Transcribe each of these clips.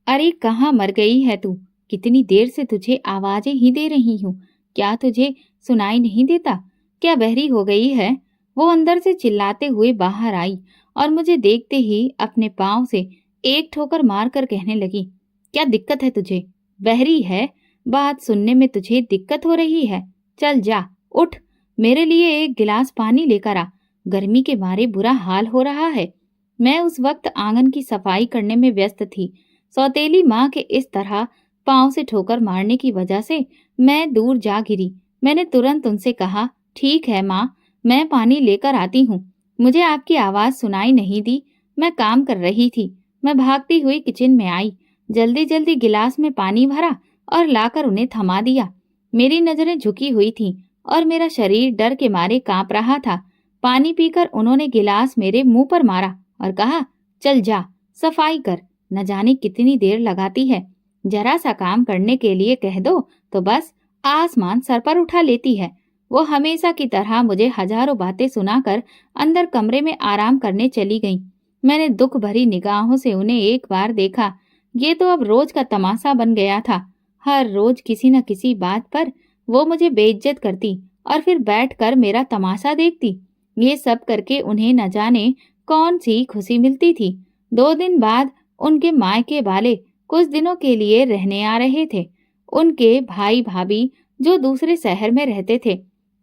अरे कहाँ मर गई है तू? कितनी देर से तुझे आवाजें ही दे रही हूँ। क्या तुझे सुनाई नहीं देता? क्या बहरी हो गई है? वो अंदर से चिल्लाते हुए बाहर आई और मुझे देखते ही अपने पाँव से एक ठोकर मारकर कहने लगी, क्या दिक्कत है तुझे? बहरी है? बात सुनने में तुझे दिक्कत हो रही है? चल जा, उठ, मेरे लिए एक गिलास पानी लेकर आ। गर्मी के मारे बुरा हाल हो रहा है। मैं उस वक्त आंगन की सफाई करने में व्यस्त थी। सौतेली माँ के इस तरह पांव से ठोकर मारने की वजह से मैं दूर जा गिरी। मैंने तुरंत उनसे कहा, ठीक है माँ, मैं पानी लेकर आती हूँ। मुझे आपकी आवाज सुनाई नहीं दी, मैं काम कर रही थी। मैं भागती हुई किचन में आई, जल्दी जल्दी गिलास में पानी भरा और लाकर उन्हें थमा दिया। मेरी नजरें झुकी हुई थीं और मेरा शरीर डर के मारे कांप रहा था। पानी पीकर उन्होंने गिलास मेरे मुंह पर मारा और कहा, चल जा, सफाई कर। न जाने कितनी देर लगाती है। जरा सा काम करने के लिए कह दो तो बस आसमान सर पर उठा लेती है। वो हमेशा की तरह मुझे हजारों बातें सुनाकर अंदर कमरे में आराम करने चली गई। मैंने दुख भरी निगाहों से उन्हें एक बार देखा। ये तो अब रोज का तमाशा बन गया था। हर रोज किसी न किसी बात पर वो मुझे बेइज्जत करती और फिर बैठकर मेरा तमाशा देखती। ये सब करके उन्हें न जाने कौन सी खुशी मिलती थी। 2 दिन बाद उनके मायके वाले कुछ दिनों के लिए रहने आ रहे थे। उनके भाई भाभी जो दूसरे शहर में रहते थे,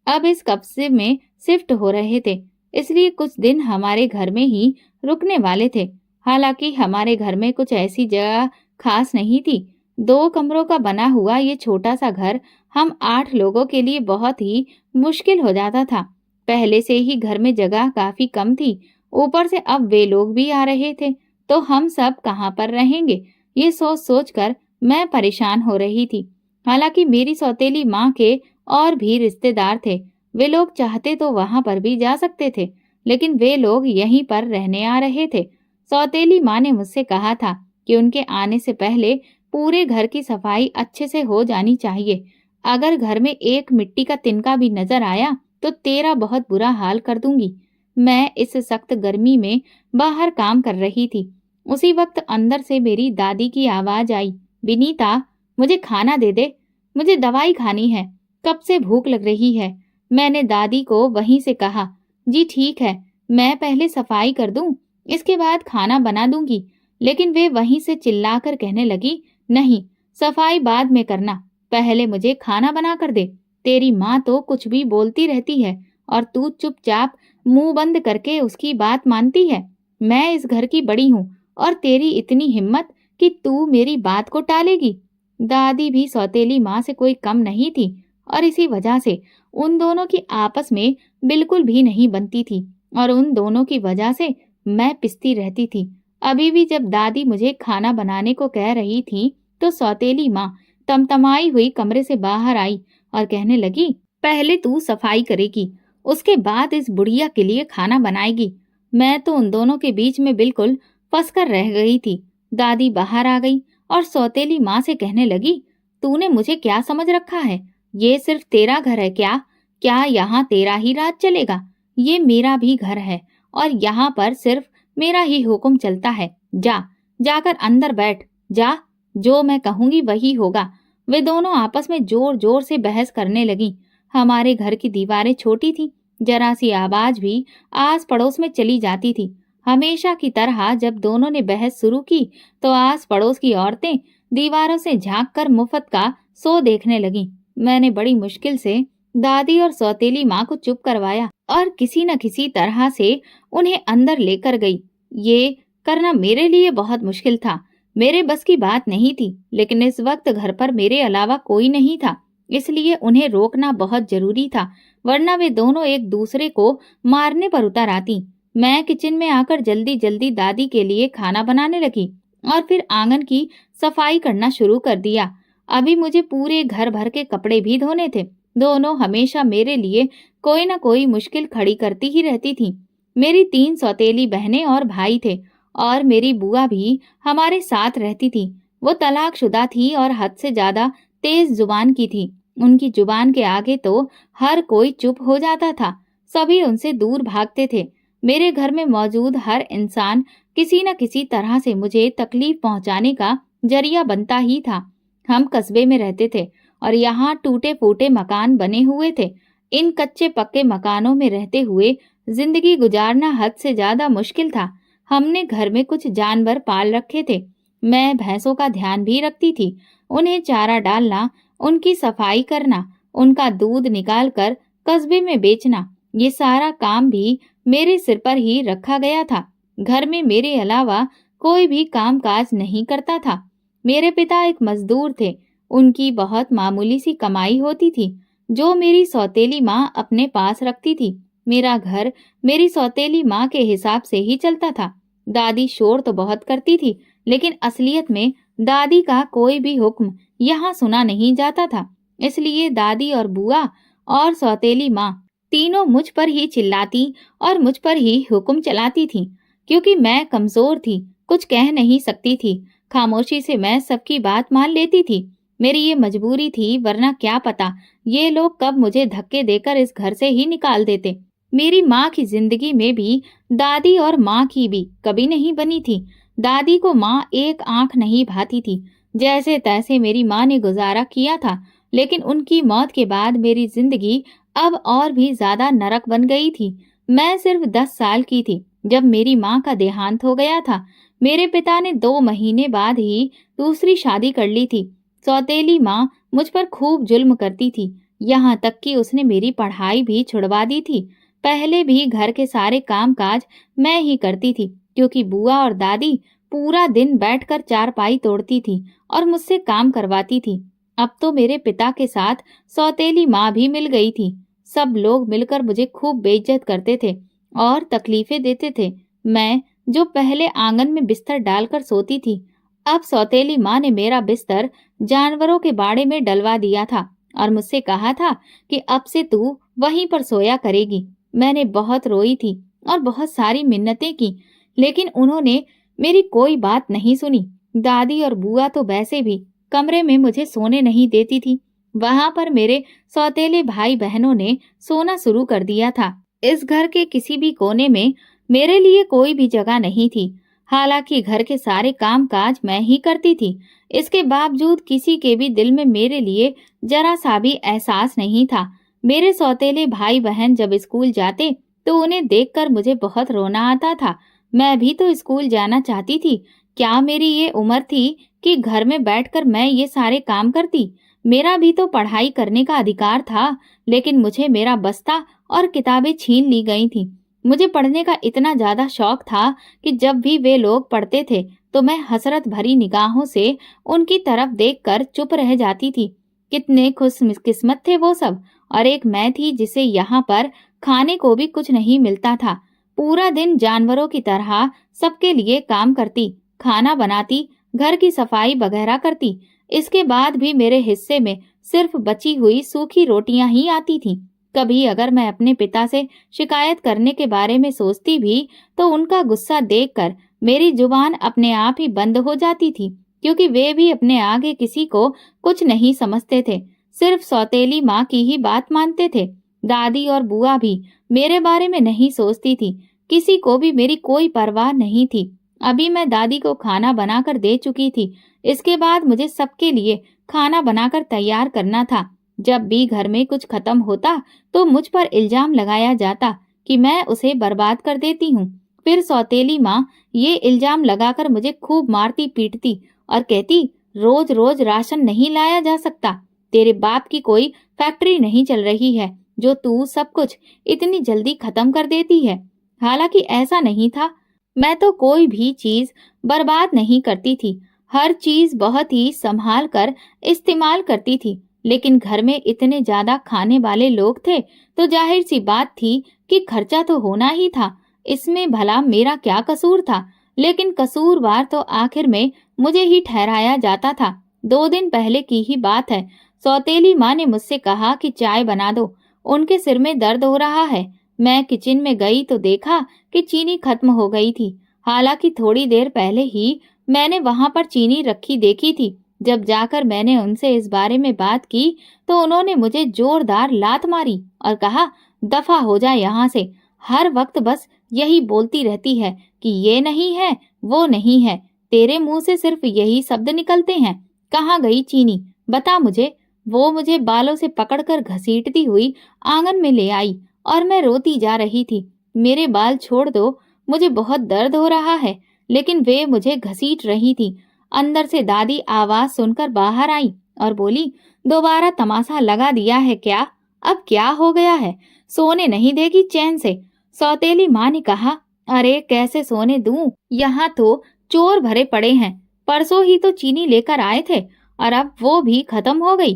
अब इस कब्जे में शिफ्ट हो रहे थे, इसलिए कुछ दिन हमारे घर में ही रुकने वाले थे। हालांकि हमारे घर में कुछ ऐसी जगह खास नहीं थी। 2 कमरों का बना हुआ ये छोटा सा घर हम 8 लोगों के लिए बहुत ही मुश्किल हो जाता था। पहले से ही घर में जगह काफी कम थी, ऊपर से अब वे लोग भी आ रहे थे, तो हम सब कहाँ पर रहेंगे? ये सोच सोच कर मैं परेशान हो रही थी। हालांकि मेरी सौतेली माँ के और भी रिश्तेदार थे। वे लोग चाहते तो वहां पर भी जा सकते थे, लेकिन वे लोग यहीं पर रहने आ रहे थे। सौतेली माँ ने मुझसे कहा था कि उनके आने से पहले पूरे घर की सफाई अच्छे से हो जानी चाहिए। अगर घर में एक मिट्टी का तिनका भी नजर आया तो तेरा बहुत बुरा हाल कर दूंगी। मैं इस सख्त गर्मी में बाहर काम कर रही थी। उसी वक्त अंदर से मेरी दादी की आवाज आई, विनीता, मुझे खाना दे दे, मुझे दवाई खानी है, कब से भूख लग रही है। मैंने दादी को वहीं से कहा, जी ठीक है, मैं पहले सफाई कर दूं, इसके बाद खाना बना दूंगी। लेकिन वे वहीं से चिल्लाकर कहने लगी, नहीं, सफाई बाद में करना, पहले मुझे खाना बना कर दे। तेरी माँ तो कुछ भी बोलती रहती है और तू चुपचाप मुंह बंद करके उसकी बात मानती है। मैं इस घर की बड़ी हूँ और तेरी इतनी हिम्मत कि तू मेरी बात को टालेगी। दादी भी सौतेली माँ से कोई कम नहीं थी और इसी वजह से उन दोनों की आपस में बिल्कुल भी नहीं बनती थी और उन दोनों की वजह से मैं पिसती रहती थी। अभी भी जब दादी मुझे खाना बनाने को कह रही थी तो सौतेली माँ तमतमाई हुई कमरे से बाहर आई और कहने लगी, पहले तू सफाई करेगी, उसके बाद इस बुढ़िया के लिए खाना बनाएगी। मैं तो उन दोनों के बीच में बिल्कुल फंसकर रह गई थी। दादी बाहर आ गई और सौतेली माँ से कहने लगी, तूने मुझे क्या समझ रखा है? ये सिर्फ तेरा घर है क्या? क्या यहाँ तेरा ही राज चलेगा? ये मेरा भी घर है और यहाँ पर सिर्फ मेरा ही हुक्म चलता है। जा, जाकर अंदर बैठ, जा, जो मैं कहूंगी वही होगा। वे दोनों आपस में जोर जोर से बहस करने लगी। हमारे घर की दीवारें छोटी थी, जरा सी आवाज भी आस पड़ोस में चली जाती थी। हमेशा की तरह जब दोनों ने बहस शुरू की तो आस पड़ोस की औरतें दीवारों से झांककर मुफ्त का शो देखने लगीं। मैंने बड़ी मुश्किल से दादी और सौतेली माँ को चुप करवाया और किसी न किसी तरह से उन्हें अंदर लेकर गई। ये करना मेरे लिए बहुत मुश्किल था, मेरे बस की बात नहीं थी, लेकिन इस वक्त घर पर मेरे अलावा कोई नहीं था, इसलिए उन्हें रोकना बहुत जरूरी था, वरना वे दोनों एक दूसरे को मारने पर उतर आती। मैं किचन में आकर जल्दी जल्दी दादी के लिए खाना बनाने लगी और फिर आंगन की सफाई करना शुरू कर दिया। अभी मुझे पूरे घर भर के कपड़े भी धोने थे। दोनों हमेशा मेरे लिए कोई न कोई मुश्किल खड़ी करती ही रहती थी। मेरी 3 सौतेली बहनें और भाई थे और मेरी बुआ भी हमारे साथ रहती थी। वो तलाकशुदा थी और हद से ज्यादा तेज जुबान की थी। उनकी जुबान के आगे तो हर कोई चुप हो जाता था, सभी उनसे दूर भागते थे। मेरे घर में मौजूद हर इंसान किसी न किसी तरह से मुझे तकलीफ पहुंचाने का जरिया बनता ही था। हम कस्बे में रहते थे और यहाँ टूटे फूटे मकान बने हुए थे। इन कच्चे पक्के मकानों में रहते हुए जिंदगी गुजारना हद से ज्यादा मुश्किल था। हमने घर में कुछ जानवर पाल रखे थे। मैं भैंसों का ध्यान भी रखती थी। उन्हें चारा डालना, उनकी सफाई करना, उनका दूध निकाल कर कस्बे में बेचना, ये सारा काम भी मेरे सिर पर ही रखा गया था। घर में मेरे अलावा कोई भी काम काज नहीं करता था। मेरे पिता एक मजदूर थे। उनकी बहुत मामूली सी कमाई होती थी जो मेरी सौतेली माँ अपने पास रखती थी। मेरा घर मेरी सौतेली माँ के हिसाब से ही चलता था। दादी शोर तो बहुत करती थी, लेकिन असलियत में दादी का कोई भी हुक्म यहाँ सुना नहीं जाता था। इसलिए दादी और बुआ और सौतेली माँ तीनों मुझ पर ही चिल्लाती और मुझ पर ही हुक्म चलाती थी। क्योंकि मैं कमजोर थी, कुछ कह नहीं सकती थी। खामोशी से मैं सबकी बात मान लेती थी। मेरी ये मजबूरी थी, वरना क्या पता ये लोग कब मुझे धक्के देकर इस घर से ही निकाल देते। मेरी माँ की जिंदगी में भी दादी और माँ की भी कभी नहीं बनी थी। दादी को माँ एक आंख नहीं भाती थी। जैसे तैसे मेरी माँ ने गुजारा किया था, लेकिन उनकी मौत के बाद मेरी जिंदगी अब और भी ज्यादा नरक बन गई थी। मैं सिर्फ 10 साल की थी जब मेरी माँ का देहांत हो गया था। मेरे पिता ने 2 महीने बाद ही दूसरी शादी कर ली थी। सौतेली माँ मुझ पर खूब जुल्म करती थी, यहाँ तक कि उसने मेरी पढ़ाई भी छुड़वा दी थी। पहले भी घर के सारे काम काज मैं ही करती थी, क्योंकि बुआ और दादी पूरा दिन बैठकर चारपाई तोड़ती थी और मुझसे काम करवाती थी। अब तो मेरे पिता के साथ सौतेली माँ भी मिल गई थी। सब लोग मिलकर मुझे खूब बेइज्जत करते थे और तकलीफें देते थे। मैं जो पहले आंगन में बिस्तर डालकर सोती थी, अब सौतेली माँ ने मेरा बिस्तर जानवरों के बाड़े में डलवा दिया था और मुझसे कहा था कि अब से तू वहीं पर सोया करेगी। मैंने बहुत रोई थी और बहुत सारी मिन्नतें की, लेकिन उन्होंने मेरी कोई बात नहीं सुनी। दादी और बुआ तो वैसे भी कमरे में मुझे सोने नहीं देती थी। वहां पर मेरे सौतेले भाई बहनों ने सोना शुरू कर दिया था। इस घर के किसी भी कोने में मेरे लिए कोई भी जगह नहीं थी। हालांकि घर के सारे काम काज मैं ही करती थी, इसके बावजूद किसी के भी दिल में मेरे लिए जरा सा भी एहसास नहीं था। मेरे सौतेले भाई बहन जब स्कूल जाते तो उन्हें देखकर मुझे बहुत रोना आता था। मैं भी तो स्कूल जाना चाहती थी। क्या मेरी ये उम्र थी कि घर में बैठकर मैं ये सारे काम करती? मेरा भी तो पढ़ाई करने का अधिकार था, लेकिन मुझे मेरा बस्ता और किताबें छीन ली गई थी। मुझे पढ़ने का इतना ज्यादा शौक था कि जब भी वे लोग पढ़ते थे तो मैं हसरत भरी निगाहों से उनकी तरफ देखकर चुप रह जाती थी। कितने खुशकिस्मत थे वो सब, और एक मैं थी जिसे यहाँ पर खाने को भी कुछ नहीं मिलता था। पूरा दिन जानवरों की तरह सबके लिए काम करती, खाना बनाती, घर की सफाई वगैरह करती। इसके बाद भी मेरे हिस्से में सिर्फ बची हुई सूखी रोटियां ही आती थीं। कभी अगर मैं अपने पिता से शिकायत करने के बारे में सोचती भी तो उनका गुस्सा देखकर मेरी जुबान अपने आप ही बंद हो जाती थी, क्योंकि वे भी अपने आगे किसी को कुछ नहीं समझते थे, सिर्फ सौतेली माँ की ही बात मानते थे। दादी और बुआ भी मेरे बारे में नहीं सोचती थी, किसी को भी मेरी कोई परवाह नहीं थी। अभी मैं दादी को खाना बनाकर दे चुकी थी, इसके बाद मुझे सबके लिए खाना बनाकर तैयार करना था। जब भी घर में कुछ खत्म होता तो मुझ पर इल्जाम लगाया जाता कि मैं उसे बर्बाद कर देती हूँ। फिर सौतेली माँ ये इल्जाम लगाकर मुझे खूब मारती पीटती और कहती, रोज रोज राशन नहीं लाया जा सकता। तेरे बाप की कोई फैक्ट्री नहीं चल रही है जो तू सब कुछ इतनी जल्दी खत्म कर देती है। हालांकि ऐसा नहीं था। मैं तो कोई भी चीज बर्बाद नहीं करती थी, हर चीज बहुत ही संभाल कर इस्तेमाल करती थी। लेकिन घर में इतने ज्यादा खाने वाले लोग थे तो जाहिर सी बात थी कि खर्चा तो होना ही था। इसमें भला मेरा क्या कसूर था? लेकिन कसूरवार तो आखिर में मुझे ही ठहराया जाता था। 2 दिन पहले की ही बात है। सौतेली माँ ने मुझसे कहा कि चाय बना दो, उनके सिर में दर्द हो रहा है। मैं किचन में गई तो देखा कि चीनी खत्म हो गई थी। हालांकि थोड़ी देर पहले ही मैंने वहां पर चीनी रखी देखी थी। जब जाकर मैंने उनसे इस बारे में बात की तो उन्होंने मुझे जोरदार लात मारी और कहा, दफा हो जा यहाँ से। हर वक्त बस यही बोलती रहती है कि ये नहीं है, वो नहीं है। तेरे मुंह से सिर्फ यही शब्द निकलते हैं। कहाँ गई चीनी, बता मुझे। वो मुझे बालों से पकड़कर घसीटती हुई आंगन में ले आई और मैं रोती जा रही थी। मेरे बाल छोड़ दो, मुझे बहुत दर्द हो रहा है। लेकिन वे मुझे घसीट रही थी। अंदर से दादी आवाज सुनकर बाहर आई और बोली, दोबारा तमाशा लगा दिया है क्या? अब क्या हो गया है? सोने नहीं देगी चैन से? सौतेली माँ ने कहा, अरे कैसे सोने दूं? यहाँ तो चोर भरे पड़े हैं। परसों ही तो चीनी लेकर आए थे और अब वो भी खत्म हो गई।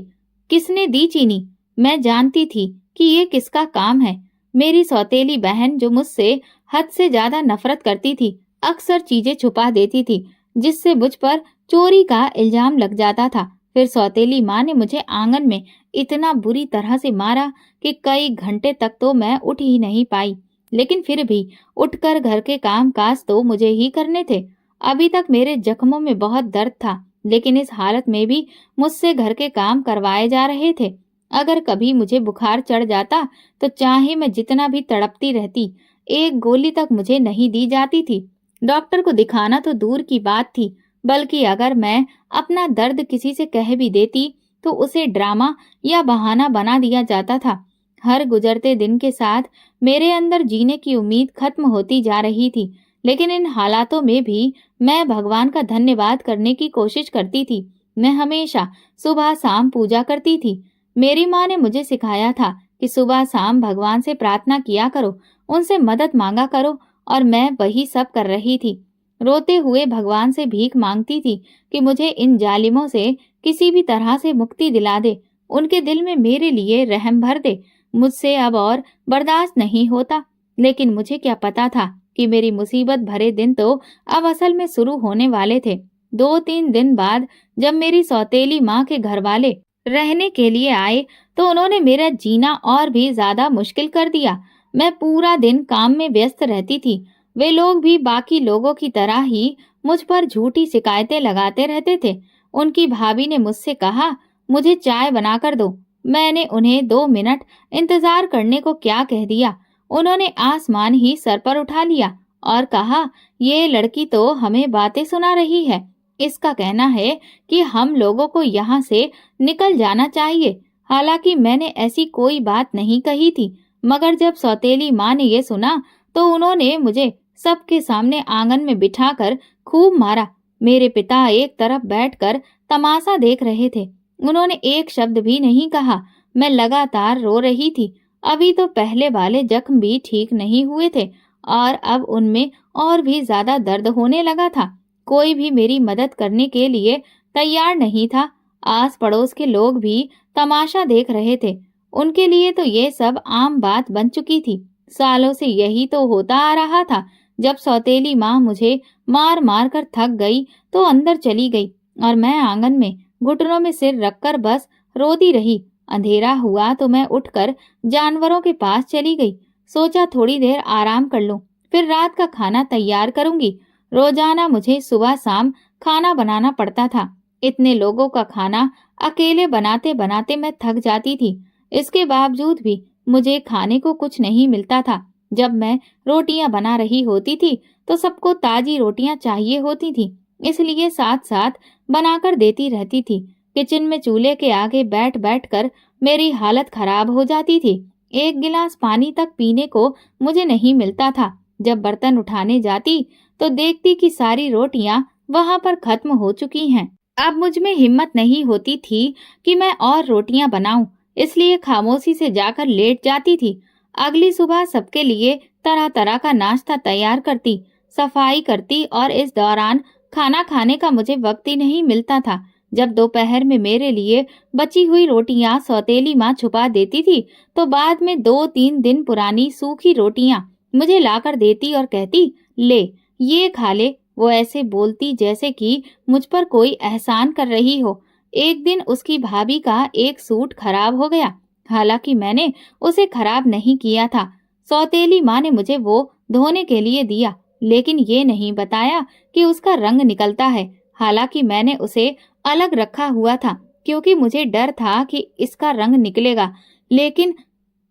किसने दी चीनी? मैं जानती थी कि ये किसका काम है। मेरी सौतेली बहन जो मुझसे हद से ज्यादा नफरत करती थी, अक्सर चीजें छुपा देती थी जिससे मुझ पर चोरी का इल्जाम लग जाता था। फिर सौतेली माँ ने मुझे आंगन में इतना बुरी तरह से मारा कि कई घंटे तक तो मैं उठ ही नहीं पाई। लेकिन फिर भी उठकर घर के काम काज तो मुझे ही करने थे। अभी तक मेरे जख्मों में बहुत दर्द था, लेकिन इस हालत में भी मुझसे घर के काम करवाए जा रहे थे। अगर कभी मुझे बुखार चढ़ जाता तो चाहे मैं जितना भी तड़पती रहती, एक गोली तक मुझे नहीं दी जाती थी। डॉक्टर को दिखाना तो दूर की बात थी, बल्कि अगर मैं अपना दर्द किसी से कह भी देती तो उसे ड्रामा या बहाना बना दिया जाता था। हर गुजरते दिन के साथ मेरे अंदर जीने की उम्मीद खत्म होती जा रही थी। लेकिन इन हालातों में भी मैं भगवान का धन्यवाद करने की कोशिश करती थी। मैं हमेशा सुबह शाम पूजा करती थी। मेरी माँ ने मुझे सिखाया था कि सुबह शाम भगवान से प्रार्थना किया करो, उनसे मदद मांगा करो, और मैं वही सब कर रही थी। रोते हुए भगवान से भीख मांगती थी कि मुझे इन जालिमों से किसी भी तरह से मुक्ति दिला दे, उनके दिल में मेरे लिए रहम भर दे। मुझसे अब और बर्दाश्त नहीं होता। लेकिन मुझे क्या पता था कि मेरी मुसीबत भरे दिन तो अब असल में शुरू होने वाले थे। 2-3 दिन बाद जब मेरी सौतेली माँ के घर वाले रहने के लिए आए तो उन्होंने मेरा जीना और भी ज्यादा मुश्किल कर दिया। मैं पूरा दिन काम में व्यस्त रहती थी। वे लोग भी बाकी लोगों की तरह ही मुझ पर झूठी शिकायतें लगाते रहते थे। उनकी भाभी ने मुझसे कहा, मुझे चाय बनाकर दो। मैंने उन्हें 2 मिनट इंतजार करने को क्या कह दिया। उन्होंने आसमान ही सर पर उठा लिया और कहा, ये लड़की तो हमें बातें सुना रही है। इसका कहना है कि हम लोगों को यहाँ से निकल जाना चाहिए। हालांकि मैंने ऐसी कोई बात नहीं कही थी, मगर जब सौतेली माँ ने ये सुना तो उन्होंने मुझे सबके सामने आंगन में बिठाकर खूब मारा। मेरे पिता एक तरफ बैठकर तमाशा देख रहे थे। उन्होंने एक शब्द भी नहीं कहा। मैं लगातार रो रही थी। अभी तो पहले वाले जख्म भी ठीक नहीं हुए थे और अब उनमें और भी ज्यादा दर्द होने लगा था। कोई भी मेरी मदद करने के लिए तैयार नहीं था। आस पड़ोस के लोग भी तमाशा देख रहे थे। उनके लिए तो ये सब आम बात बन चुकी थी। सालों से यही तो होता आ रहा था। जब सौतेली माँ मुझे मार मार कर थक गई तो अंदर चली गई और मैं आंगन में घुटनों में सिर रखकर बस रोती रही। अंधेरा हुआ तो मैं उठकर जानवरों के पास चली गई। सोचा थोड़ी देर आराम कर लूं, फिर रात का खाना तैयार करूंगी। रोजाना मुझे सुबह शाम खाना बनाना पड़ता था। इतने लोगों का खाना अकेले बनाते बनाते मैं थक जाती थी। इसके बावजूद भी मुझे खाने को कुछ नहीं मिलता था। जब मैं रोटियां बना रही होती थी तो सबको ताजी रोटियां चाहिए होती थी, इसलिए साथ साथ बनाकर देती रहती थी। किचन में चूल्हे के आगे बैठ बैठ कर मेरी हालत खराब हो जाती थी। एक गिलास पानी तक पीने को मुझे नहीं मिलता था। जब बर्तन उठाने जाती तो देखती कि सारी रोटियां वहां पर खत्म हो चुकी हैं। अब मुझ में हिम्मत नहीं होती थी कि मैं और रोटियां बनाऊं, इसलिए खामोशी से जाकर लेट जाती थी। अगली सुबह सबके लिए तरह तरह का नाश्ता तैयार करती, सफाई करती और इस दौरान खाना खाने का मुझे वक्त ही नहीं मिलता था। जब दोपहर में मेरे लिए बची हुई रोटियां सौतेली माँ छुपा देती थी तो बाद में 2-3 दिन पुरानी सूखी रोटियां मुझे लाकर देती और कहती, ले ये खा ले। वो ऐसे बोलती जैसे कि मुझ पर कोई एहसान कर रही हो। एक दिन उसकी भाभी का एक सूट खराब हो गया। हालांकि मैंने उसे खराब नहीं किया था। सौतेली माँ ने मुझे वो धोने के लिए दिया, लेकिन ये नहीं बताया कि उसका रंग निकलता है। हालांकि मैंने उसे अलग रखा हुआ था क्योंकि मुझे डर था कि इसका रंग निकलेगा। लेकिन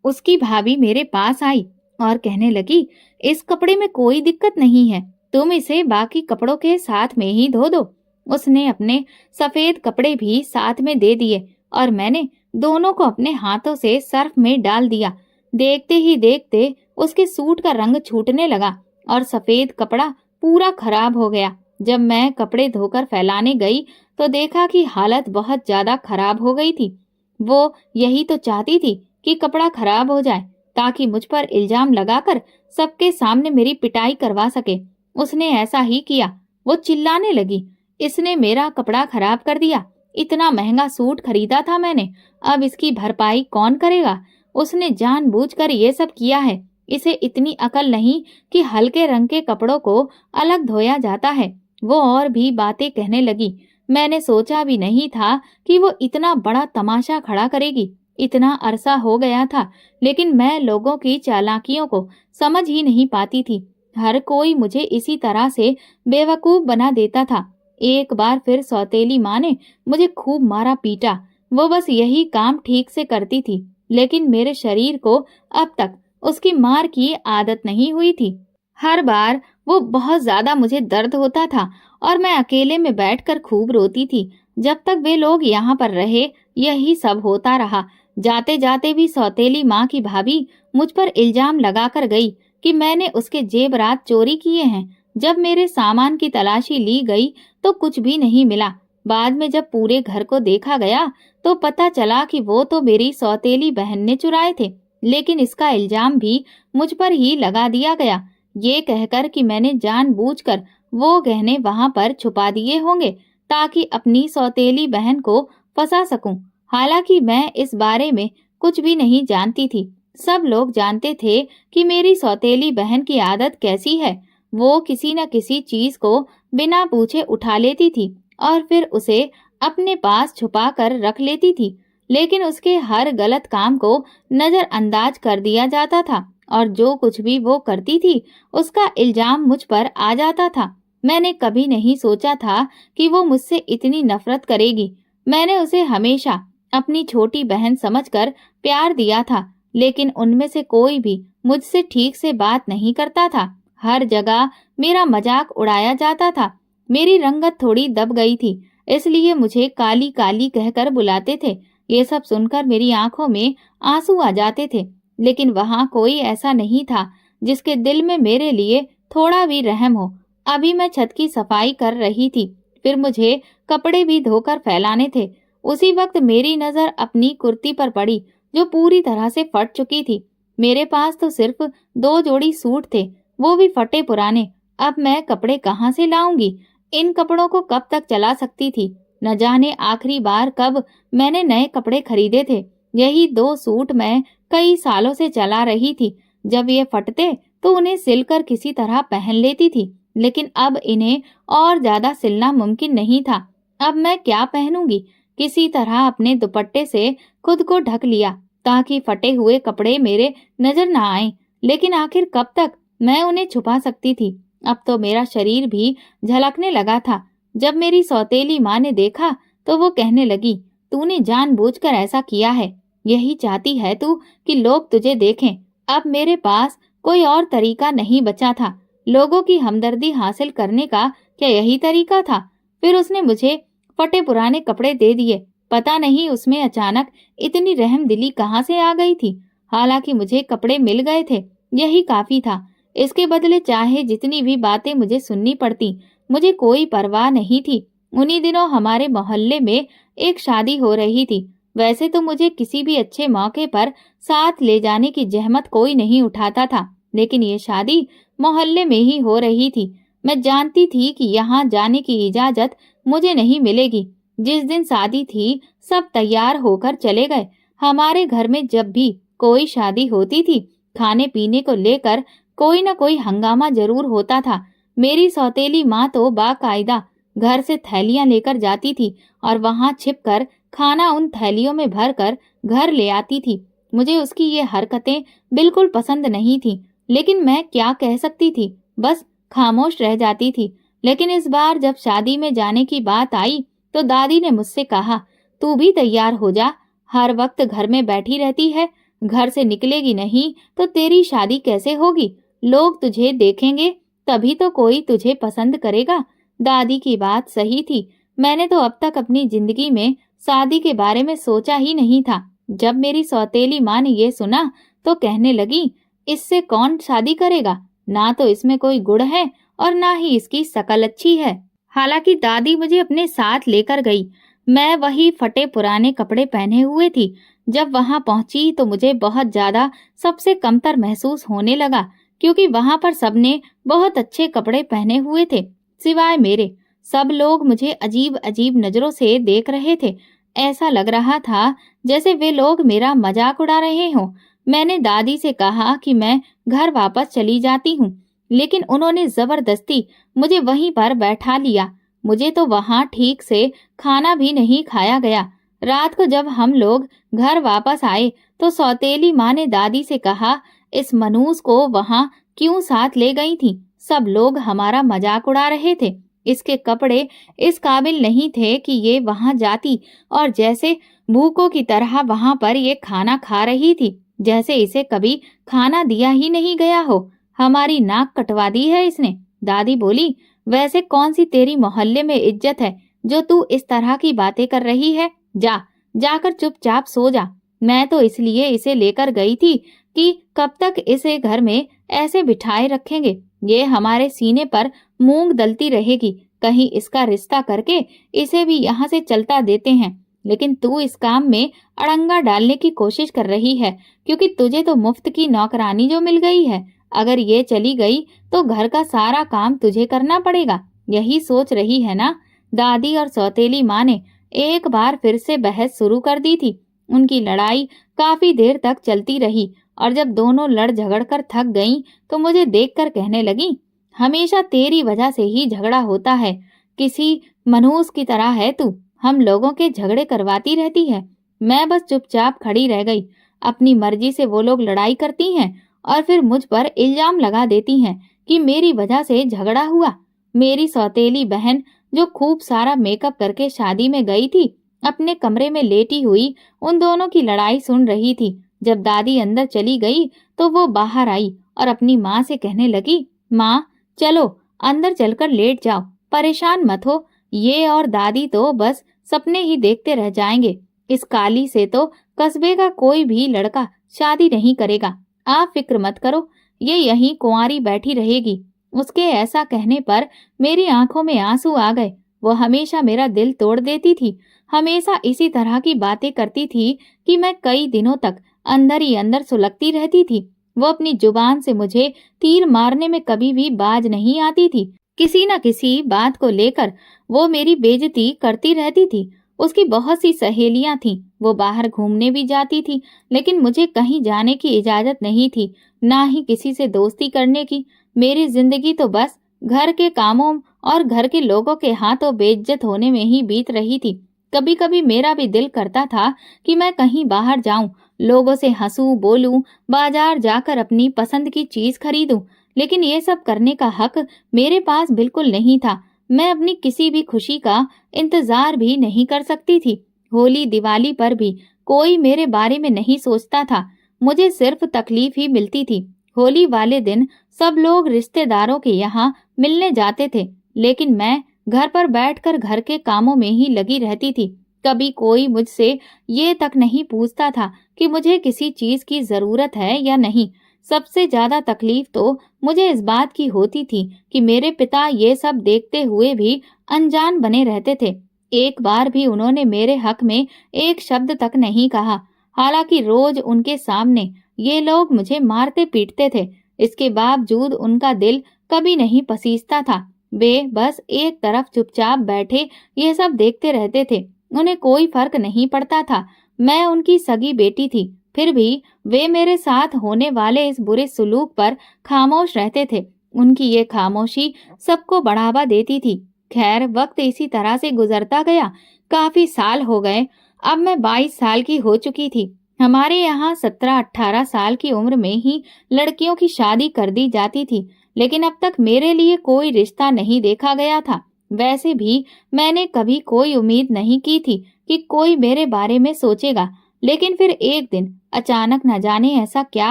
उसकी भाभी मेरे पास आई और कहने लगी, इस कपड़े में कोई दिक्कत नहीं है, तुम इसे बाकी कपड़ों के साथ में ही धो दो। उसने अपने सफेद कपड़े भी साथ में दे दिए और मैंने दोनों को अपने हाथों से सर्फ में डाल दिया। देखते ही देखते उसके सूट का रंग छूटने लगा और सफेद कपड़ा पूरा खराब हो गया। जब मैं कपड़े धोकर फैलाने गई तो देखा कि हालत बहुत ज्यादा खराब हो गई थी। वो यही तो चाहती थी कि कपड़ा खराब हो जाए ताकि मुझ पर इल्जाम लगाकर सबके सामने मेरी पिटाई करवा सके। उसने ऐसा ही किया। वो चिल्लाने लगी, इसने मेरा कपड़ा खराब कर दिया। इतना महंगा सूट खरीदा था मैंने, अब इसकी भरपाई कौन करेगा? उसने जानबूझकर ये सब किया है। इसे इतनी अकल नहीं कि हल्के रंग के कपड़ों को अलग धोया जाता है। वो और भी बातें कहने लगी। मैंने सोचा भी नहीं था कि वो इतना बड़ा तमाशा खड़ा करेगी। इतना अरसा हो गया था, लेकिन मैं लोगों की चालाकियों को समझ ही नहीं पाती थी। हर कोई मुझे इसी तरह से बेवकूफ बना देता था। एक बार फिर सौतेली माँ ने मुझे खूब मारा पीटा। वो बस यही काम ठीक से करती थी, लेकिन मेरे शरीर को अब तक उसकी मार की आदत नहीं हुई थी। हर बार वो बहुत ज्यादा मुझे दर्द होता था और मैं अकेले में बैठकर खूब रोती थी। जब तक वे लोग यहाँ पर रहे, यही सब होता रहा। जाते जाते भी सौतेली माँ की भाभी मुझ पर इल्जाम लगाकर गई कि मैंने उसके जेवरात चोरी किए हैं। जब मेरे सामान की तलाशी ली गई तो कुछ भी नहीं मिला। बाद में जब पूरे घर को देखा गया तो पता चला कि वो तो मेरी सौतेली बहन ने चुराए थे, लेकिन इसका इल्जाम भी मुझ पर ही लगा दिया गया, ये कहकर कि मैंने जानबूझकर वो गहने वहां पर छुपा दिए होंगे ताकि अपनी सौतेली बहन को फंसा सकूं। हालांकि मैं इस बारे में कुछ भी नहीं जानती थी। सब लोग जानते थे कि मेरी सौतेली बहन की आदत कैसी है। वो किसी न किसी चीज को बिना पूछे उठा लेती थी और फिर उसे अपने पास छुपा कर रख लेती थी, लेकिन उसके हर गलत काम को नजरअंदाज कर दिया जाता था और जो कुछ भी वो करती थी उसका इल्जाम मुझ पर आ जाता था। मैंने कभी नहीं सोचा था कि वो मुझसे इतनी नफरत करेगी। मैंने उसे हमेशा अपनी छोटी बहन समझकर प्यार दिया था, लेकिन उनमें से कोई भी मुझसे ठीक से बात नहीं करता था। हर जगह मेरा मजाक उड़ाया जाता था। मेरी रंगत थोड़ी दब गई थी, इसलिए मुझे काली काली कहकर बुलाते थे। ये सब सुनकर मेरी आंखों में आंसू आ जाते थे, लेकिन वहां कोई ऐसा नहीं था जिसके दिल में मेरे लिए थोड़ा भी रहम हो। अभी मैं छत की सफाई कर रही थी, फिर मुझे कपड़े भी धोकर फैलाने थे। उसी वक्त मेरी नजर अपनी कुर्ती पर पड़ी जो पूरी तरह से फट चुकी थी। मेरे पास तो सिर्फ 2 जोड़ी सूट थे, वो भी फटे पुराने। अब मैं कपड़े कहाँ से लाऊंगी? इन कपड़ों को कब तक चला सकती थी? न जाने आखिरी बार कब मैंने नए कपड़े खरीदे थे। यही 2 सूट मैं कई सालों से चला रही थी। जब ये फटते तो उन्हें सिलकर किसी तरह पहन लेती थी, लेकिन अब इन्हें और ज्यादा सिलना मुमकिन नहीं था। अब मैं क्या पहनूंगी? किसी तरह अपने दुपट्टे से खुद को ढक लिया ताकि फटे हुए कपड़े मेरे नजर न आए, लेकिन आखिर कब तक मैं उन्हें छुपा सकती थी? अब तो मेरा शरीर भी झलकने लगा था। जब मेरी सौतेली माँ ने देखा तो वो कहने लगी, तूने जानबूझकर ऐसा किया है। यही चाहती है तू कि लोग तुझे देखें। अब मेरे पास कोई और तरीका नहीं बचा था। लोगों की हमदर्दी हासिल करने का क्या यही तरीका था? फिर उसने मुझे फटे पुराने कपड़े दे दिए। पता नहीं उसमें अचानक इतनी रहमदिली कहाँ से आ गई थी। हालांकि मुझे कपड़े मिल गए थे, यही काफी था। इसके बदले चाहे जितनी भी बातें मुझे सुननी पड़ती, मुझे कोई परवाह नहीं थी। उन्हीं दिनों हमारे मोहल्ले में एक शादी हो रही थी। वैसे तो मुझे किसी भी अच्छे मौके पर साथ ले जाने की जहमत कोई नहीं उठाता था, लेकिन ये शादी मोहल्ले में ही हो रही थी। मैं जानती थी कि यहाँ जाने की इजाजत मुझे नहीं मिलेगी। जिस दिन शादी थी सब तैयार होकर चले गए। हमारे घर में जब भी कोई शादी होती थी, खाने पीने को लेकर कोई न कोई हंगामा जरूर होता था। मेरी सौतेली माँ तो बाकायदा घर से थैलियां लेकर जाती थी और वहां छिपकर खाना उन थैलियों में भरकर घर ले आती थी। मुझे उसकी ये हरकतें बिल्कुल पसंद नहीं थी, लेकिन मैं क्या कह सकती थी? बस खामोश रह जाती थी। लेकिन इस बार जब शादी में जाने की बात आई तो दादी ने मुझसे कहा, तू भी तैयार हो जा। हर वक्त घर में बैठी रहती है, घर से निकलेगी नहीं तो तेरी शादी कैसे होगी? लोग तुझे देखेंगे तभी तो कोई तुझे पसंद करेगा। दादी की बात सही थी। मैंने तो अब तक अपनी जिंदगी में शादी के बारे में सोचा ही नहीं था। जब मेरी सौतेली माँ ने ये सुना तो कहने लगी, इससे कौन शादी करेगा? ना तो इसमें कोई गुण है और ना ही इसकी शकल अच्छी है। हालांकि दादी मुझे अपने साथ लेकर गई। मैं वही फटे पुराने कपड़े पहने हुए थी। जब वहां पहुंची तो मुझे बहुत ज्यादा सबसे कमतर महसूस होने लगा, क्योंकि वहां पर सबने बहुत अच्छे कपड़े पहने हुए थे सिवाय मेरे। सब लोग मुझे अजीब अजीब नजरों से देख रहे थे। ऐसा लग रहा था जैसे वे लोग मेरा मजाक उड़ा रहे हों। मैंने दादी से कहा कि मैं घर वापस चली जाती हूँ, लेकिन उन्होंने जबरदस्ती मुझे वहीं पर बैठा लिया। मुझे तो वहां ठीक से खाना भी नहीं खाया गया। रात को जब हम लोग घर वापस आए तो सौतेली माँ ने दादी से कहा, इस मनूस को वहां क्यों साथ ले गई थी? सब लोग हमारा मजाक उड़ा रहे थे। इसके कपड़े इस काबिल नहीं थे कि ये वहां जाती और जैसे भूखों की तरह वहां पर ये खाना खा रही थी, जैसे इसे कभी खाना दिया ही नहीं गया हो। हमारी नाक कटवा दी है इसने। दादी बोली, वैसे कौन सी तेरी मोहल्ले में इज्जत है जो तू इस तरह की बातें कर रही है? जाकर चुपचाप सो जा। मैं तो इसलिए इसे लेकर गई थी कि कब तक इसे घर में ऐसे बिठाए रखेंगे। ये हमारे सीने पर मूंग दलती रहेगी। कहीं इसका रिश्ता करके इसे भी यहाँ से चलता देते हैं। लेकिन तू इस काम में अड़ंगा डालने की कोशिश कर रही है, क्योंकि तुझे तो मुफ्त की नौकरानी जो मिल गई है। अगर ये चली गई तो घर का सारा काम तुझे करना पड़ेगा। यही सोच रही है ना? दादी और सौतेली माँ ने एक बार फिर से बहस शुरू कर दी थी। उनकी लड़ाई काफी देर तक चलती रही और जब दोनों लड़ झगड़ कर थक गईं तो मुझे देखकर कहने लगी, हमेशा तेरी वजह से ही झगड़ा होता है। किसी मनहूस की तरह है तू। हम लोगों के झगड़े करवाती रहती है। मैं बस चुपचाप खड़ी रह गई। अपनी मर्जी से वो लोग लड़ाई करती हैं और फिर मुझ पर इल्जाम लगा देती हैं कि मेरी वजह से झगड़ा हुआ। मेरी सौतेली बहन जो खूब सारा मेकअप करके शादी में गई थी, अपने कमरे में लेटी हुई उन दोनों की लड़ाई सुन रही थी। जब दादी अंदर चली गई तो वो बाहर आई और अपनी माँ से कहने लगी, माँ चलो अंदर चलकर लेट जाओ, परेशान मत हो। ये और दादी तो बस सपने ही देखते रह जाएंगे। इस काली से तो कस्बे का कोई भी लड़का शादी नहीं करेगा। आप फिक्र मत करो, ये यहीं कुंवारी बैठी रहेगी। उसके ऐसा कहने पर मेरी आंखों में आंसू आ गए। वो हमेशा मेरा दिल तोड़ देती थी। हमेशा इसी तरह की बातें करती थी कि मैं कई दिनों तक अंदर ही अंदर सुलगती रहती थी। वो अपनी जुबान से मुझे तीर मारने में कभी भी बाज नहीं आती थी। किसी न किसी बात को लेकर वो मेरी बेइज्जती करती रहती थी। उसकी बहुत सी सहेलियां थीं। वो बाहर घूमने भी जाती थी, लेकिन मुझे कहीं जाने की इजाजत नहीं थी, ना ही किसी से दोस्ती करने की। मेरी जिंदगी तो बस घर के कामों और घर के लोगों के हाथों बेइज्जत होने में ही बीत रही थी। कभी कभी मेरा भी दिल करता था कि मैं कहीं बाहर जाऊं, लोगों से हंसूं बोलूं, बाजार जाकर अपनी पसंद की चीज खरीदूं, लेकिन ये सब करने का हक मेरे पास बिल्कुल नहीं था। मैं अपनी किसी भी खुशी का इंतजार भी नहीं कर सकती थी। होली दिवाली पर भी कोई मेरे बारे में नहीं सोचता था। मुझे सिर्फ तकलीफ ही मिलती थी। होली वाले दिन सब लोग रिश्तेदारों के यहाँ मिलने जाते थे, लेकिन मैं घर पर बैठकर घर के कामों में ही लगी रहती थी। कभी कोई मुझसे ये तक नहीं पूछता था कि मुझे किसी चीज की जरूरत है या नहीं। सबसे ज्यादा तकलीफ तो मुझे इस बात की होती थी कि मेरे पिता ये सब देखते हुए भी अनजान बने रहते थे। एक बार भी उन्होंने मेरे हक में एक शब्द तक नहीं कहा। हालांकि रोज उनके सामने ये लोग मुझे मारते पीटते थे। इसके बावजूद उनका दिल कभी नहीं पसीजता था। वे बस एक तरफ चुपचाप बैठे ये सब देखते रहते थे। उन्हें कोई फर्क नहीं पड़ता था। मैं उनकी सगी बेटी थी, फिर भी वे मेरे साथ होने वाले इस बुरे सुलूक पर खामोश रहते थे। उनकी ये खामोशी सबको बढ़ावा देती थी। खैर, वक्त इसी तरह से गुजरता गया। काफी साल हो गए। अब मैं 22 साल की हो चुकी थी। हमारे यहाँ 17-18 साल की उम्र में ही लड़कियों की शादी कर दी जाती थी, लेकिन अब तक मेरे लिए कोई रिश्ता नहीं देखा गया था। वैसे भी मैंने कभी कोई उम्मीद नहीं की थी कि कोई मेरे बारे में सोचेगा। लेकिन फिर एक दिन अचानक न जाने ऐसा क्या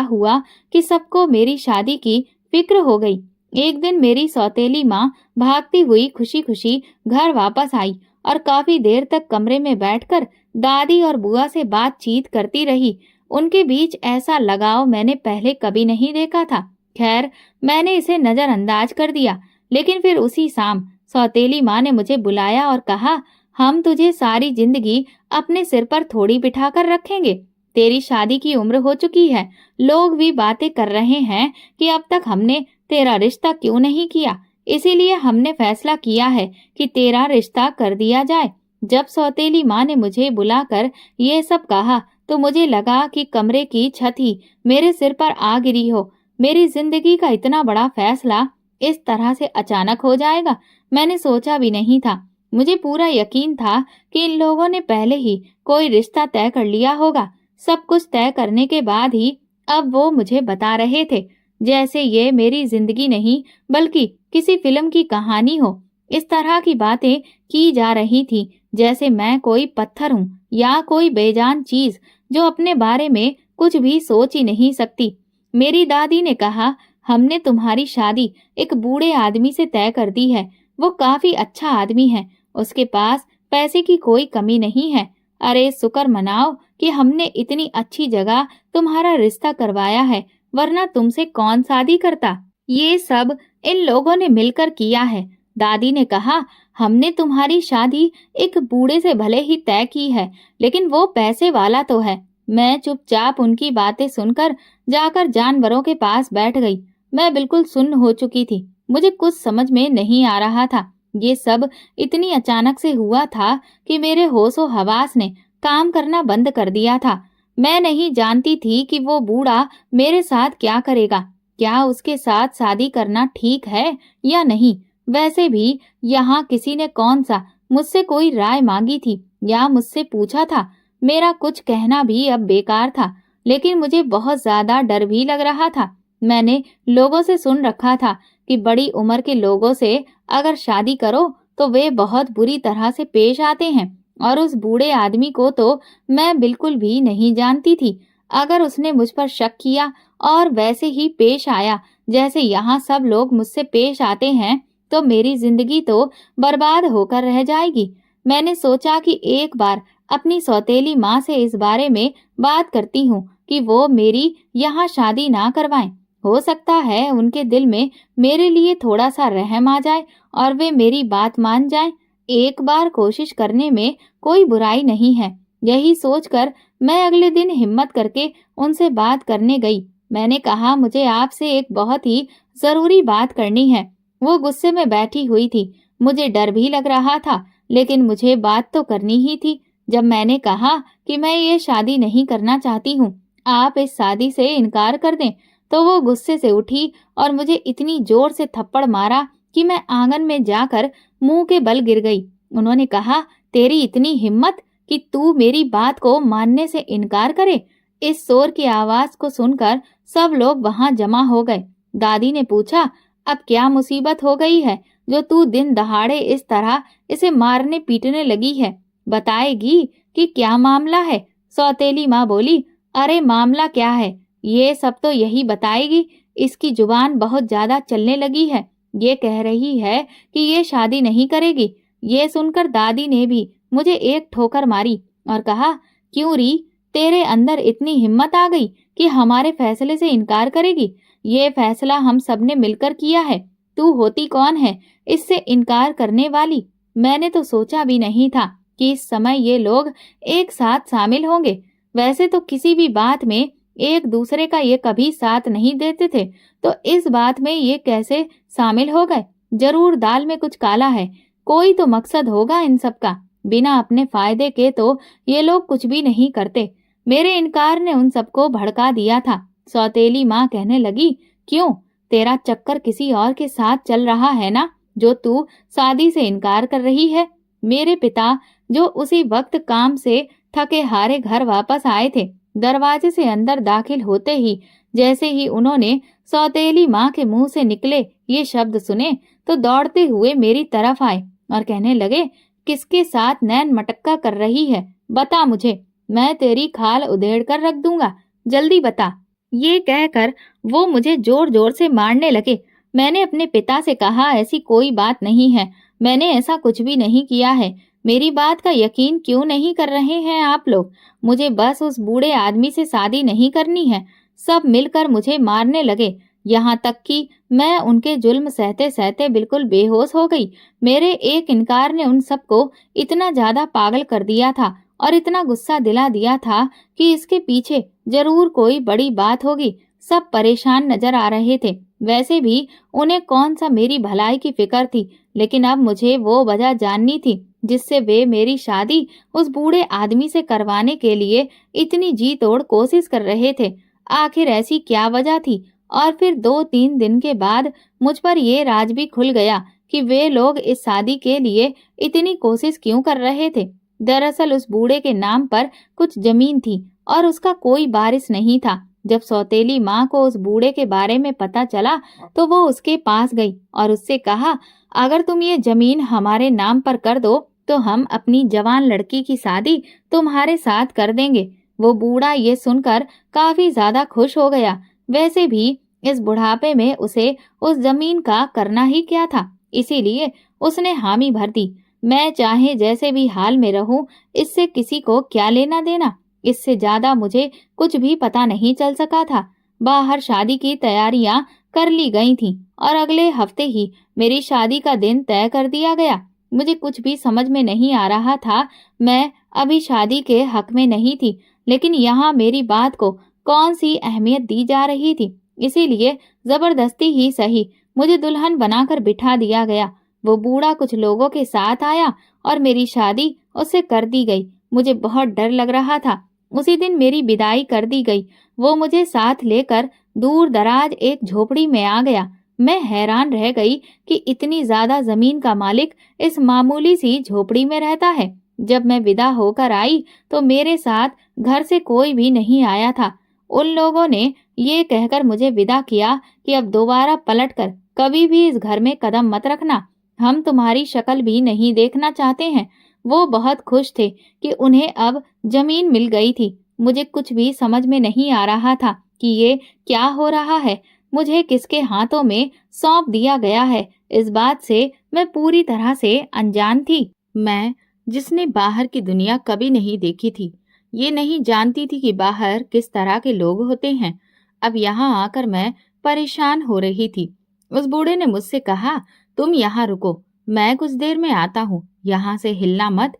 हुआ कि सबको मेरी शादी की फिक्र हो गई। एक दिन मेरी सौतेली माँ भागती हुई खुशी खुशी घर वापस आई और काफी देर तक कमरे में बैठकर दादी और बुआ से बातचीत करती रही। उनके बीच ऐसा लगाव मैंने पहले कभी नहीं देखा था। खैर, मैंने इसे नजरअंदाज कर दिया। लेकिन फिर उसी शाम सौतेली माँ ने मुझे बुलाया और कहा, हम तुझे सारी जिंदगी अपने सिर पर थोड़ी बिठाकर रखेंगे। तेरी शादी की उम्र हो चुकी है। लोग भी बातें कर रहे हैं कि अब तक हमने तेरा रिश्ता क्यों नहीं किया। इसीलिए हमने फैसला किया है कि तेरा रिश्ता कर दिया जाए। जब सौतेली माँ ने मुझे बुलाकर ये सब कहा तो मुझे लगा कि कमरे की छत ही मेरे सिर पर आ गिरी हो। मेरी जिंदगी का इतना बड़ा फैसला इस तरह से अचानक हो जाएगा, मैंने सोचा भी नहीं था। मुझे पूरा यकीन था कि इन लोगों ने पहले ही कोई रिश्ता तय कर लिया होगा। सब कुछ तय करने के बाद ही अब वो मुझे बता रहे थे, जैसे ये मेरी जिंदगी नहीं बल्कि किसी फिल्म की कहानी हो। इस तरह की बातें की जा रही थी जैसे मैं कोई पत्थर हूँ या कोई बेजान चीज जो अपने बारे में कुछ भी सोच ही नहीं सकती। मेरी दादी ने कहा, हमने तुम्हारी शादी एक बूढ़े आदमी से तय कर दी है। वो काफी अच्छा आदमी है, उसके पास पैसे की कोई कमी नहीं है। अरे शुक्र मनाओ कि हमने इतनी अच्छी जगह तुम्हारा रिश्ता करवाया है, वरना तुमसे कौन शादी करता। ये सब इन लोगों ने मिलकर किया है। दादी ने कहा, हमने तुम्हारी शादी एक बूढ़े से भले ही तय की है, लेकिन वो पैसे वाला तो है। मैं चुपचाप उनकी बातें सुनकर जाकर जानवरों के पास बैठ गई। मैं बिल्कुल सुन्न हो चुकी थी। मुझे कुछ समझ में नहीं आ रहा था। ये सब इतनी अचानक से हुआ था कि मेरे होशो हवास ने काम करना बंद कर दिया था। मैं नहीं जानती थी कि वो बूढ़ा मेरे साथ क्या करेगा। क्या उसके साथ शादी करना ठीक है या नहीं। वैसे भी यहाँ किसी ने कौन सा मुझसे कोई राय मांगी थी या मुझसे पूछा था। मेरा कुछ कहना भी अब बेकार था। लेकिन मुझे बहुत ज्यादा डर भी लग रहा था। मैंने लोगों से सुन रखा था कि बड़ी उम्र के लोगों से अगर शादी करो तो वे बहुत बुरी तरह से पेश आते हैं, और उस बूढ़े आदमी को तो मैं बिल्कुल भी नहीं जानती थी। अगर उसने मुझ पर शक किया और वैसे ही पेश आया जैसे यहाँ सब लोग मुझसे पेश आते हैं, तो मेरी जिंदगी तो बर्बाद होकर रह जाएगी। मैंने सोचा कि एक बार अपनी सौतेली माँ से इस बारे में बात करती हूँ कि वो मेरी यहाँ शादी ना करवाएं। हो सकता है उनके दिल में मेरे लिए थोड़ा सा रहम आ जाए और वे मेरी बात मान जाएं। एक बार कोशिश करने में कोई बुराई नहीं है। यही सोचकर मैं अगले दिन हिम्मत करके उनसे बात करने गई। मैंने कहा, मुझे आपसे एक बहुत ही जरूरी बात करनी है। वो गुस्से में बैठी हुई थी। मुझे डर भी लग रहा था, लेकिन मुझे बात तो करनी ही थी। जब मैंने कहा कि मैं ये शादी नहीं करना चाहती हूँ, आप इस शादी से इनकार कर दें, तो वो गुस्से से उठी और मुझे इतनी जोर से थप्पड़ मारा कि मैं आंगन में जाकर मुंह के बल गिर गई। उन्होंने कहा, तेरी इतनी हिम्मत कि तू मेरी बात को मानने से इनकार करे। इस शोर की आवाज को सुनकर सब लोग वहां जमा हो गए। दादी ने पूछा, अब क्या मुसीबत हो गई है जो तू दिन दहाड़े इस तरह इसे मारने पीटने लगी है। बताएगी कि क्या मामला है। सौतेली माँ बोली, अरे मामला क्या है, ये सब तो यही बताएगी। इसकी जुबान बहुत ज्यादा चलने लगी है। ये कह रही है कि ये शादी नहीं करेगी। ये सुनकर दादी ने भी मुझे एक ठोकर मारी और कहा, क्यों री, तेरे अंदर इतनी हिम्मत आ गई कि हमारे फैसले से इनकार करेगी। ये फैसला हम सब ने मिलकर किया है। तू होती कौन है इससे इनकार करने वाली। मैंने तो सोचा भी नहीं था कि इस समय ये लोग एक साथ शामिल होंगे। वैसे तो किसी भी बात में एक दूसरे का ये कभी साथ नहीं देते थे, तो इस बात में ये कैसे शामिल हो गए। जरूर दाल में कुछ काला है। कोई तो मकसद होगा इन सब का। बिना अपने फायदे के तो ये लोग कुछ भी नहीं करते। मेरे इनकार ने उन सबको भड़का दिया था। सौतेली माँ कहने लगी, क्यों, तेरा चक्कर किसी और के साथ चल रहा है ना, जो तू शादी से इनकार कर रही है। मेरे पिता जो उसी वक्त काम से थके हारे घर वापस आए थे, दरवाजे से अंदर दाखिल होते ही जैसे ही उन्होंने सौतेली माँ के मुंह से निकले ये शब्द सुने, तो दौड़ते हुए मेरी तरफ आए और कहने लगे, किसके साथ नैन मटक्का कर रही है, बता मुझे, मैं तेरी खाल उधेड़ कर रख दूंगा, जल्दी बता। ये कहकर वो मुझे जोर जोर से मारने लगे। मैंने अपने पिता से कहा ऐसी कोई बात नहीं है, मैंने ऐसा कुछ भी नहीं किया है। मेरी बात का यकीन क्यों नहीं कर रहे हैं आप लोग? मुझे बस उस बूढ़े आदमी से शादी नहीं करनी है। सब मिलकर मुझे मारने लगे, यहाँ तक कि मैं उनके जुल्म सहते सहते बिल्कुल बेहोश हो गई। मेरे एक इनकार ने उन सबको इतना ज्यादा पागल कर दिया था और इतना गुस्सा दिला दिया था कि इसके पीछे जरूर कोई बड़ी बात होगी। सब परेशान नजर आ रहे थे। वैसे भी उन्हें कौन सा मेरी भलाई की फिक्र थी, लेकिन अब मुझे वो वजह जाननी थी जिससे वे मेरी शादी उस बूढ़े आदमी से करवाने के लिए इतनी जी तोड़ कोशिश कर रहे थे। आखिर ऐसी क्या वजह थी? और फिर 2-3 दिन के बाद मुझ पर ये राज भी खुल गया कि वे लोग इस शादी के लिए इतनी कोशिश क्यों कर रहे थे। दरअसल उस बूढ़े के नाम पर कुछ जमीन थी और उसका कोई वारिस नहीं था। जब सौतेली माँ को उस बूढ़े के बारे में पता चला तो वो उसके पास गई और उससे कहा, अगर तुम ये जमीन हमारे नाम पर कर दो तो हम अपनी जवान लड़की की शादी तुम्हारे साथ कर देंगे। वो बूढ़ा ये सुनकर काफी ज्यादा खुश हो गया। वैसे भी इस बुढ़ापे में उसे उस जमीन का करना ही क्या था, इसीलिए उसने हामी भर दी। मैं चाहे जैसे भी हाल में रहूं, इससे किसी को क्या लेना देना। इससे ज्यादा मुझे कुछ भी पता नहीं चल सका था। बाहर शादी की तैयारियां कर ली गई थीं और अगले हफ्ते ही मेरी शादी का दिन तय कर दिया गया। मुझे कुछ भी समझ में नहीं आ रहा था। मैं अभी शादी के हक में नहीं थी, लेकिन यहाँ मेरी बात को कौन सी अहमियत दी जा रही थी, इसीलिए जबरदस्ती ही सही मुझे दुल्हन बनाकर बिठा दिया गया। वो बूढ़ा कुछ लोगों के साथ आया और मेरी शादी उससे कर दी गई। मुझे बहुत डर लग रहा था। उसी दिन मेरी विदाई कर दी गई। वो मुझे साथ लेकर दूर दराज एक झोपड़ी में आ गया। मैं हैरान रह गई कि इतनी ज्यादा जमीन का मालिक इस मामूली सी झोपड़ी में रहता है। जब मैं विदा होकर आई तो मेरे साथ घर से कोई भी नहीं आया था। उन लोगों ने ये कहकर मुझे विदा किया कि अब दोबारा पलटकर कभी भी इस घर में कदम मत रखना, हम तुम्हारी शक्ल भी नहीं देखना चाहते हैं। वो बहुत खुश थे कि उन्हें अब जमीन मिल गई थी। मुझे कुछ भी समझ में नहीं आ रहा था कि ये क्या हो रहा है, मुझे किसके हाथों में सौंप दिया गया है। इस बात से मैं पूरी तरह से अनजान थी। मैं, जिसने बाहर की दुनिया कभी नहीं देखी थी, ये नहीं जानती थी कि बाहर किस तरह के लोग होते हैं। अब यहाँ आकर मैं परेशान हो रही थी। उस बूढ़े ने मुझसे कहा, तुम यहाँ रुको, मैं कुछ देर में आता हूँ, यहाँ से हिलना मत।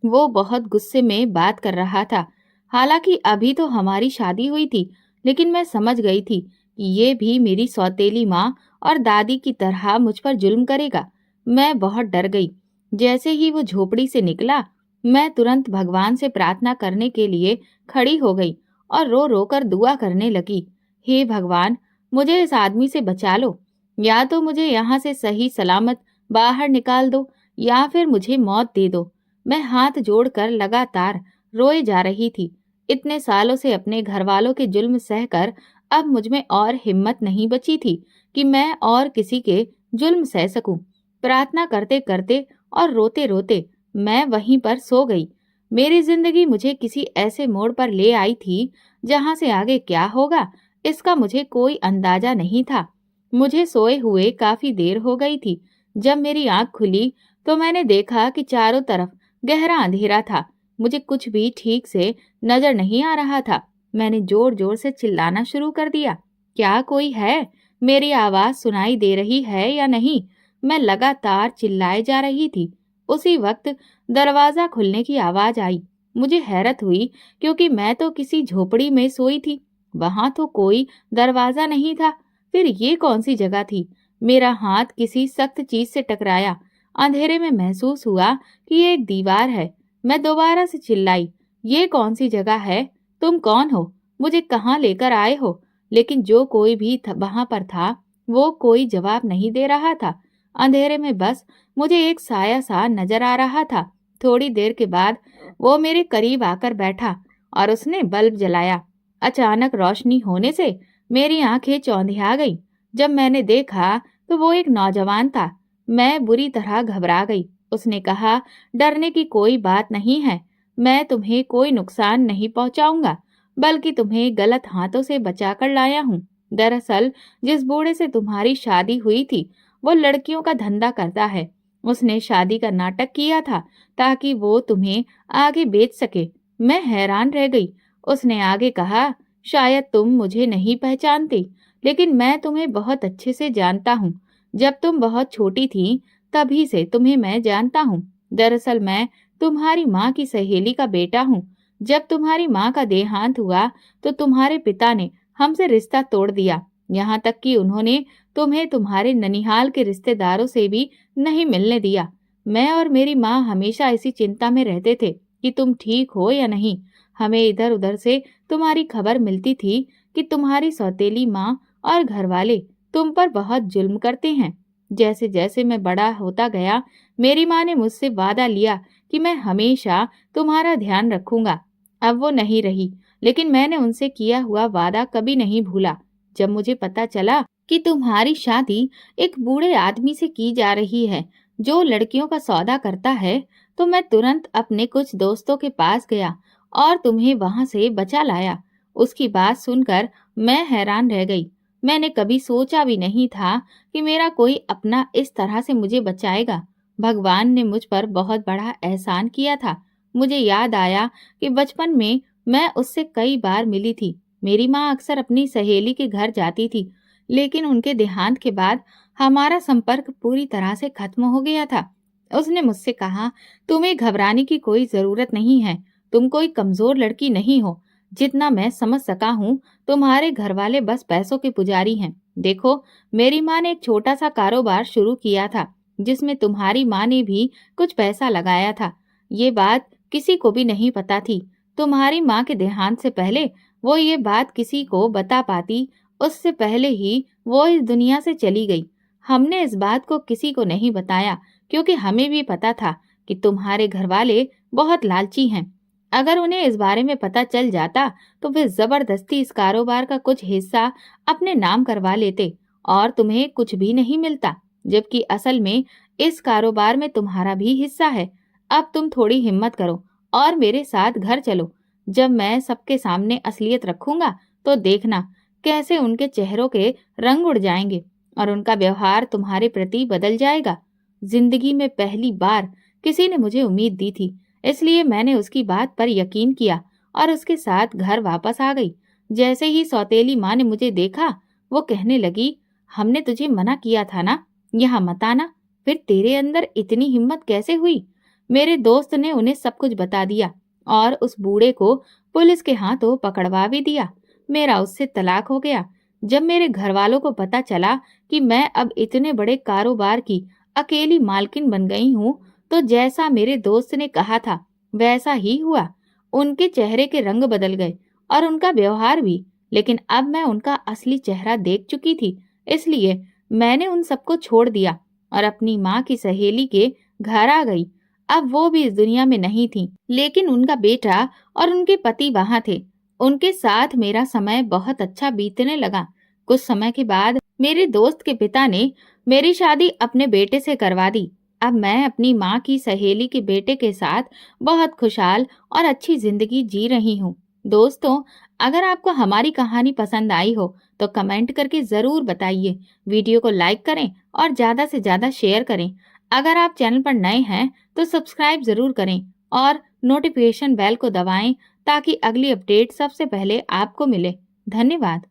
वो बहुत गुस्से में बात कर रहा था। हालांकि अभी तो हमारी शादी हुई थी, लेकिन मैं समझ गई थी कि ये भी मेरी सौतेली माँ और दादी की तरह मुझ पर जुल्म करेगा। मैं बहुत डर गई। जैसे ही वो झोपड़ी से निकला, मैं तुरंत भगवान से प्रार्थना करने के लिए खड़ी हो गई और रो रो कर दुआ करने लगी। हे भगवान, मुझे इस आदमी से बचा लो। या तो मुझे यहाँ से सही सलामत बाहर निकाल दो या फिर मुझे मौत दे दो। मैं हाथ जोड़कर लगातार रोए जा रही थी। इतने सालों से अपने घर वालों के जुल्म सहकर अब मुझ में और हिम्मत नहीं बची थी कि मैं और किसी के जुल्म सह सकूं। प्रार्थना करते करते और रोते रोते मैं वहीं पर सो गई। मेरी जिंदगी मुझे किसी ऐसे मोड़ पर ले आई थी जहां से आगे क्या होगा इसका मुझे कोई अंदाजा नहीं था। मुझे सोए हुए काफी देर हो गई थी। जब मेरी आंख खुली तो मैंने देखा कि चारों तरफ गहरा अंधेरा था। मुझे कुछ भी ठीक से नजर नहीं आ रहा था। मैंने जोर जोर से चिल्लाना शुरू कर दिया, क्या कोई है? मेरी आवाज सुनाई दे रही है या नहीं? मैं लगातार चिल्लाए जा रही थी। उसी वक्त दरवाजा खुलने की आवाज आई। मुझे हैरत हुई क्योंकि मैं तो किसी झोपड़ी में सोई थी, वहां तो कोई दरवाजा नहीं था। फिर ये कौन सी जगह थी? मेरा हाथ किसी सख्त चीज से टकराया। अंधेरे में महसूस हुआ कि ये एक दीवार है। मैं दोबारा से चिल्लाई, ये कौन सी जगह है? तुम कौन हो? मुझे कहाँ लेकर आए हो? लेकिन जो कोई भी वहां पर था वो कोई जवाब नहीं दे रहा था। अंधेरे में बस मुझे एक साया सा नजर आ रहा था। थोड़ी देर के बाद वो मेरे करीब आकर बैठा और उसने बल्ब जलाया। अचानक रोशनी होने से मेरी आंखें चौंधिया गई। जब मैंने देखा तो वो एक नौजवान था। मैं बुरी तरह घबरा गई। उसने कहा, डरने की कोई बात नहीं है, मैं तुम्हें कोई नुकसान नहीं पहुंचाऊंगा, बल्कि तुम्हें गलत हाथों से बचाकर लाया हूँ। दरअसल जिस बूढ़े से तुम्हारी शादी हुई थी वो लड़कियों का धंधा करता है। उसने शादी का नाटक किया था ताकि वो तुम्हें आगे बेच सके। मैं हैरान रह गई। उसने आगे कहा, शायद तुम मुझे नहीं पहचानती, लेकिन मैं तुम्हें बहुत अच्छे से जानता हूँ। जब तुम बहुत छोटी थी तभी से तुम्हें मैं जानता हूँ। दरअसल मैं तुम्हारी माँ की सहेली का बेटा हूँ। जब तुम्हारी माँ का देहांत हुआ तो तुम्हारे पिता ने हमसे रिश्ता तोड़ दिया। यहाँ तक कि उन्होंने तुम्हें तुम्हारे ननिहाल के रिश्तेदारों से भी नहीं मिलने दिया। मैं और मेरी माँ हमेशा इसी चिंता में रहते थे कि तुम ठीक हो या नहीं। हमें इधर उधर से तुम्हारी खबर मिलती थी कि तुम्हारी सौतेली माँ और घरवाले तुम पर बहुत जुल्म करते हैं। जैसे जैसे मैं बड़ा होता गया, मेरी माँ ने मुझसे वादा लिया कि मैं हमेशा तुम्हारा ध्यान रखूंगा। अब वो नहीं रही, लेकिन मैंने उनसे किया हुआ वादा कभी नहीं भूला। जब मुझे पता चला कि तुम्हारी शादी एक बूढ़े आदमी से की जा रही है जो लड़कियों का सौदा करता है, तो मैं तुरंत अपने कुछ दोस्तों के पास गया और तुम्हें वहां से बचा लाया। उसकी बात सुनकर मैं हैरान रह गई। मैंने कभी सोचा भी नहीं था कि मेरा कोई अपना इस तरह से मुझे बचाएगा। भगवान ने मुझ पर बहुत बड़ा एहसान किया था। मुझे याद आया कि बचपन में मैं उससे कई बार मिली थी। मेरी माँ अक्सर अपनी सहेली के घर जाती थी, लेकिन उनके देहांत के बाद हमारा संपर्क पूरी तरह से खत्म हो गया था। उसने मुझसे कहा, तुम्हें घबराने की कोई जरूरत नहीं है। तुम कोई कमजोर लड़की नहीं हो। जितना मैं समझ सका हूँ, तुम्हारे घर वाले बस पैसों के पुजारी हैं। देखो, मेरी माँ ने एक छोटा सा कारोबार शुरू किया था जिसमें तुम्हारी माँ ने भी कुछ पैसा लगाया था। ये बात किसी को भी नहीं पता थी। तुम्हारी माँ के देहांत से पहले वो ये बात किसी को बता पाती, उससे पहले ही वो इस दुनिया से चली गई। हमने इस बात को किसी को नहीं बताया क्योंकि हमें भी पता था कि तुम्हारे घरवाले बहुत लालची हैं। अगर उन्हें इस बारे में पता चल जाता तो वे जबरदस्ती इस कारोबार का कुछ हिस्सा अपने नाम करवा लेते और तुम्हें कुछ भी नहीं मिलता, जबकि असल में इस कारोबार में तुम्हारा भी हिस्सा है। अब तुम थोड़ी हिम्मत करो और मेरे साथ घर चलो। जब मैं सबके सामने असलियत रखूंगा तो देखना कैसे उनके चेहरों के रंग उड़ जाएंगे और उनका व्यवहार तुम्हारे प्रति बदल जाएगा। जिंदगी में पहली बार किसी ने मुझे उम्मीद दी थी, इसलिए मैंने उसकी बात पर यकीन किया और उसके साथ घर वापस आ गई। जैसे ही सौतेली माँ ने मुझे देखा, वो कहने लगी, हमने तुझे मना किया था ना, यहाँ मत आना। फिर तेरे अंदर इतनी हिम्मत कैसे हुई? मेरे दोस्त ने उन्हें सब कुछ बता दिया और उस बूढ़े को पुलिस के हाथों पकड़वा भी दिया। मेरा उससे तलाक हो गया। जब मेरे घर वालों को पता चला कि मैं अब इतने बड़े कारोबार की अकेली मालकिन बन गई हूँ, तो जैसा मेरे दोस्त ने कहा था वैसा ही हुआ। उनके चेहरे के रंग बदल गए और उनका व्यवहार भी। लेकिन अब मैं उनका असली चेहरा देख चुकी थी, इसलिए मैंने उन सबको छोड़ दिया और अपनी माँ की सहेली के घर आ गई। अब वो भी इस दुनिया में नहीं थी, लेकिन उनका बेटा और उनके पति वहां थे। उनके साथ मेरा समय बहुत अच्छा बीतने लगा। कुछ समय के बाद मेरे दोस्त के पिता ने मेरी शादी अपने बेटे से करवा दी। अब मैं अपनी माँ की सहेली के बेटे के साथ बहुत खुशहाल और अच्छी जिंदगी जी रही हूँ। दोस्तों, अगर आपको हमारी कहानी पसंद आई हो तो कमेंट करके जरूर बताइए। वीडियो को लाइक करें और ज्यादा से ज्यादा शेयर करें। अगर आप चैनल पर नए हैं तो सब्सक्राइब जरूर करें और नोटिफिकेशन बेल को दबाएं ताकि अगली अपडेट सबसे पहले आपको मिले। धन्यवाद।